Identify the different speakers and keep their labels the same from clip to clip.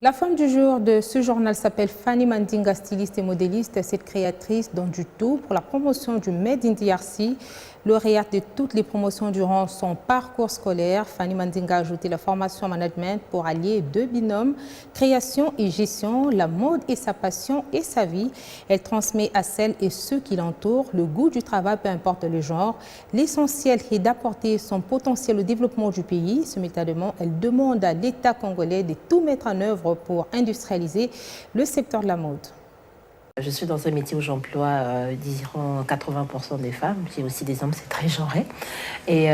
Speaker 1: La femme du jour de ce journal s'appelle Fanny Mandinga, styliste et modéliste. Cette créatrice donne du tout pour la promotion du Made in DRC. Lauréate de toutes les promotions durant son parcours scolaire, Fanny Mandinga a ajouté la formation en management pour allier deux binômes, création et gestion, la mode et sa passion et sa vie. Elle transmet à celles et ceux qui l'entourent le goût du travail, peu importe le genre. L'essentiel est d'apporter son potentiel au développement du pays. Simultanément, elle demande à l'État congolais de tout mettre en œuvre pour industrialiser le secteur de la mode.
Speaker 2: Je suis dans un métier où j'emploie, disons, 80% des femmes. J'ai aussi des hommes, c'est très genré. Et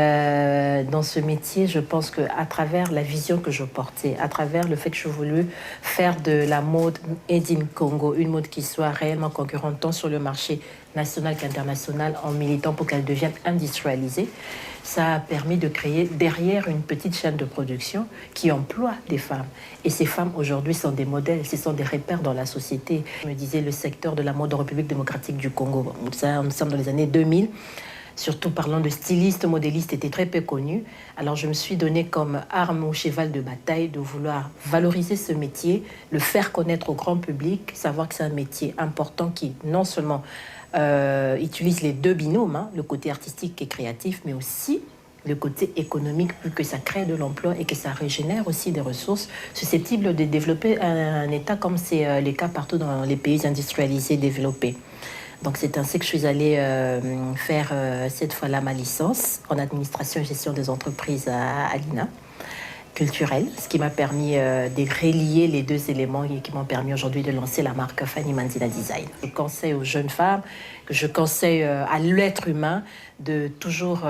Speaker 2: dans ce métier, je pense qu'à travers la vision que je portais, à travers le fait que je voulais faire de la mode Made in Congo, une mode qui soit réellement concurrente tant sur le marché national qu'international, en militant pour qu'elle devienne industrialisée, ça a permis de créer derrière une petite chaîne de production qui emploie des femmes. Et ces femmes aujourd'hui sont des modèles, ce sont des repères dans la société. Je me disais le secteur de la mode en République démocratique du Congo. Ça, nous sommes dans les années 2000. Surtout parlant de styliste, modéliste, était très peu connu. Alors je me suis donné comme arme ou cheval de bataille de vouloir valoriser ce métier, le faire connaître au grand public, savoir que c'est un métier important qui non seulement utilise les deux binômes, le côté artistique et créatif, mais aussi le côté économique, vu que ça crée de l'emploi et que ça régénère aussi des ressources susceptibles de développer un État comme c'est le cas partout dans les pays industrialisés développés. Donc c'est ainsi que je suis allée faire cette fois-là ma licence en administration et gestion des entreprises à l'INA culturelle, ce qui m'a permis de relier les deux éléments et qui m'ont permis aujourd'hui de lancer la marque Fanny Mandinga Design. Je conseille aux jeunes femmes, je conseille à l'être humain de toujours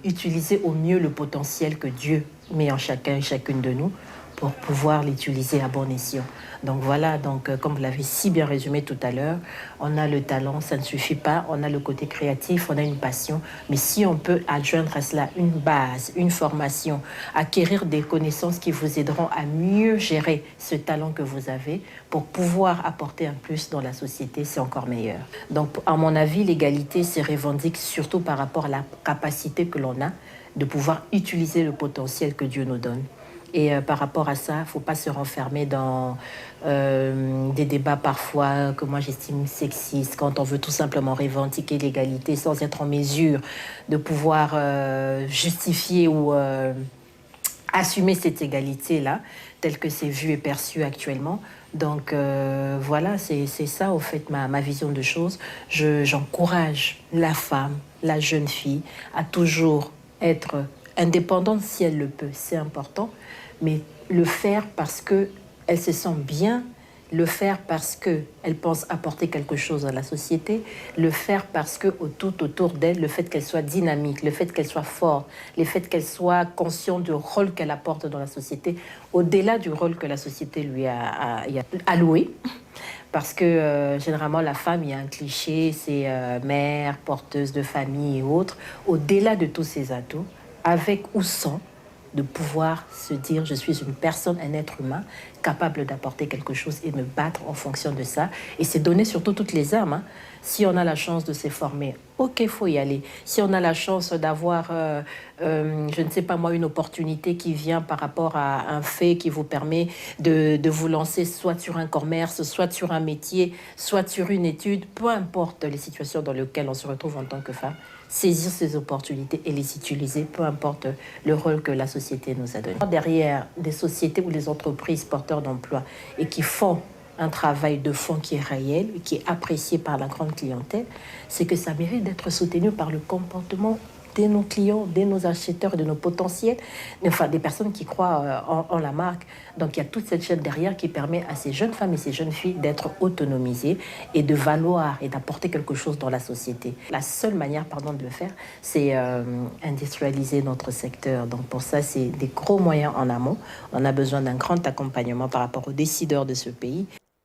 Speaker 2: utiliser au mieux le potentiel que Dieu met en chacun et chacune de nous pour pouvoir l'utiliser à bon escient. Donc voilà, comme vous l'avez si bien résumé tout à l'heure, on a le talent, ça ne suffit pas, on a le côté créatif, on a une passion, mais si on peut adjoindre à cela une base, une formation, acquérir des connaissances qui vous aideront à mieux gérer ce talent que vous avez pour pouvoir apporter un plus dans la société, c'est encore meilleur. Donc à mon avis, l'égalité se revendique surtout par rapport à la capacité que l'on a de pouvoir utiliser le potentiel que Dieu nous donne. Et par rapport à ça, il ne faut pas se renfermer dans des débats parfois que moi j'estime sexistes, quand on veut tout simplement revendiquer l'égalité sans être en mesure de pouvoir justifier ou assumer cette égalité-là, telle que c'est vu et perçu actuellement. Donc voilà, c'est ça au fait ma vision de choses. J'encourage la femme, la jeune fille à toujours être indépendante si elle le peut, c'est important, mais le faire parce qu'elle se sent bien, le faire parce qu'elle pense apporter quelque chose à la société, le faire parce que tout autour d'elle, le fait qu'elle soit dynamique, le fait qu'elle soit forte, le fait qu'elle soit consciente du rôle qu'elle apporte dans la société, au-delà du rôle que la société lui a alloué. Parce que généralement, la femme, il y a un cliché, c'est mère, porteuse de famille et autres. Au-delà de tous ces atouts, avec ou sans, de pouvoir se dire je suis une personne, un être humain capable d'apporter quelque chose et me battre en fonction de ça. Et c'est donner surtout toutes les armes. Si on a la chance de se former, ok, il faut y aller. Si on a la chance d'avoir, je ne sais pas moi, une opportunité qui vient par rapport à un fait qui vous permet de vous lancer soit sur un commerce, soit sur un métier, soit sur une étude, peu importe les situations dans lesquelles on se retrouve en tant que femme, saisir ces opportunités et les utiliser, peu importe le rôle que la société nous a donné. Derrière des sociétés ou des entreprises porteurs d'emploi et qui font un travail de fond qui est réel, qui est apprécié par la grande clientèle, c'est que ça mérite d'être soutenu par le comportement de nos clients, de nos acheteurs, de nos potentiels, enfin des personnes qui croient en la marque. Donc il y a toute cette chaîne derrière qui permet à ces jeunes femmes et ces jeunes filles d'être autonomisées et de valoir et d'apporter quelque chose dans la société. La seule manière, de le faire, c'est industrialiser notre secteur. Donc pour ça, c'est des gros moyens en amont. On a besoin d'un grand accompagnement par rapport aux décideurs de ce pays.